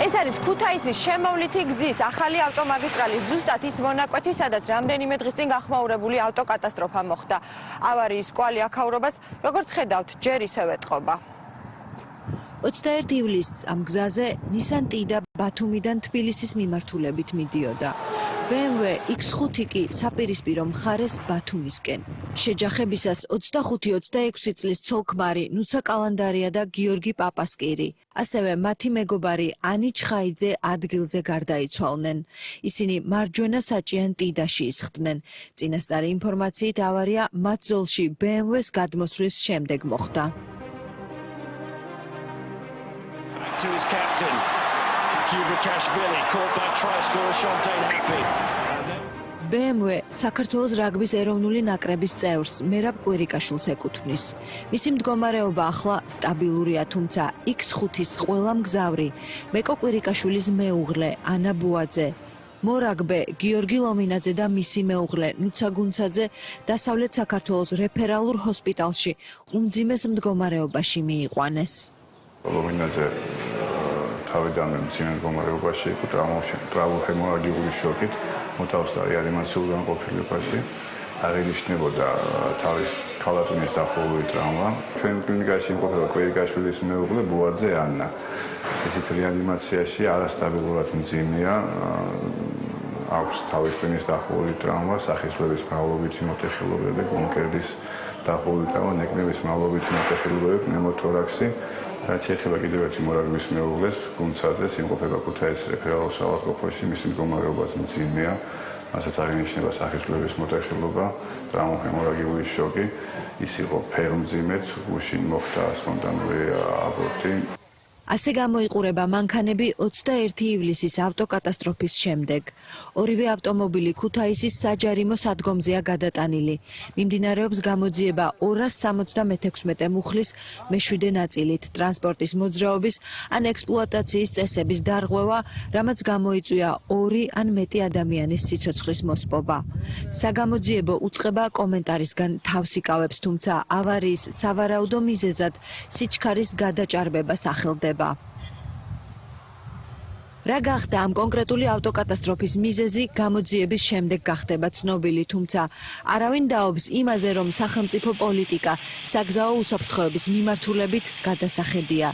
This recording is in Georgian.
ეს არის ქუთაისის შემოვლითი გზის ახალი ავტომაგისტრალის ზუსტად ის მონაკვეთი, სადაც რამდენიმე დღის წინ გახმაურებული ავტოკატასტროფა მოხდა. ავარიის კვალი აქაურობას, როგორც ხედავთ, ჯერ ისევ ეტყობა. 21 ივლისს ამ გზაზე Nissan Tiida ბათუმიდან თბილისის მიმართულებით მიდიოდა. BMW X5 კი საპირისპირო მხარეს ბათუმისკენ. შეჯახებისას 25-26 წლის ცოლ-ქმარი ნუცა კალანდარია და გიორგი პაპასკირი, ასევე მათი მეგობარი ანი ჩხაიძე ადგილზე გარდაიცვალნენ. ისინი მარჯვენა საჭიან ტიდაში ისხდნენ. წინასწარი ინფორმაციით ავარია მათ ზოლში BMW-ს გადმოსვლის შემდეგ მოხდა. To his captain, Kivakashvili, caught back try scorer Shontain Happy. BMW საქართველოს რაგბის ეროვნული ნაკრების წევრს მერაბ კვირიკაშვილს ეკუთვნის. მისი მდგომარეობა ახლა სტაბილურია, თუმცა X5-ის ყველა მგზავრი, მეკო კვირიკაშვილის მეუღლე ანა ბუაძე, მორაგბე გიორგი ლომინაძე და მისი მეუღლე ნუცა გუნცაძე დასავლეთ საქართველოს რეფერალურ ჰოსპიტალში უმძიმეს მდგომარეობაში მიიყვანეს. ლომინაძე თავიდანვე მძიმე მდგომარეობაში იყო, ტრავმოჰემორაგიული შოკით, მოთავსდა რეანიმაციულ განყოფილებაში. აღინიშნებოდა თავის ქალატუნის დახურული ტრავმა. ჩვენ კლინიკაში იმყოფება კვირიკაშვილის მეუღლე ბუაძე ანა. ისიც რეანიმაციაში არასტაბილურად მძიმეა. აქვს თავის ტვინის დახურული ტრავმა, სახისმლების მრავლობითი მოტეხილობები, გონკერდის დახურული ტრავმა, ნეკნების მრავლობითი მოტეხილობები, პნევმოთორაქსი. რაც ეხება კიდევ ერთი მორაგბის მეუღლეს, გუნცაძეს, იმყოფება ქუთაისის რეფერალურ საავადმყოფოში, მისი მდგომარეობაც მძიმეა, მასაც აღინიშნება სახისმლების მოტეხილობა, ტრავმოჰემორაგიული შოკი, ის იყო ფერმძიმედ, გულში მოხდა სპონტანური აბორტი. ასე გამოიყურება მანქანები 21 ივლისის ავტოკატასტროფის შემდეგ. ორივე ავტომობილი ქუთაისის საჯარიმო სადგომზეა გადატანილი. მიმდინარეობს გამოძიება 276 მუხლის მე-7 ნაწილით ტრანსპორტის მოძრაობის ან ექსპლუატაციის წესების დარღვევა, რამაც გამოიწვია 2 ან მეტი ადამიანის სიცოცხლის მოსპობა. საგამოძიებო უწყება კომენტარისგან თავს იკავებს, თუმცა ავარიის სავარაუდო მიზეზად სიჩქარის გადაჭარბება სახელდება. რა გახდა ამ კონკრეტული ავტოკატასტროფის მიზეზი, გამოძიების შემდეგ გახდება ცნობილი, თუმცა არავინ დაობს იმაზე, რომ სახელმწიფო პოლიტიკა საგზაო უსაფრთხოების მიმართულებით გადასახედია.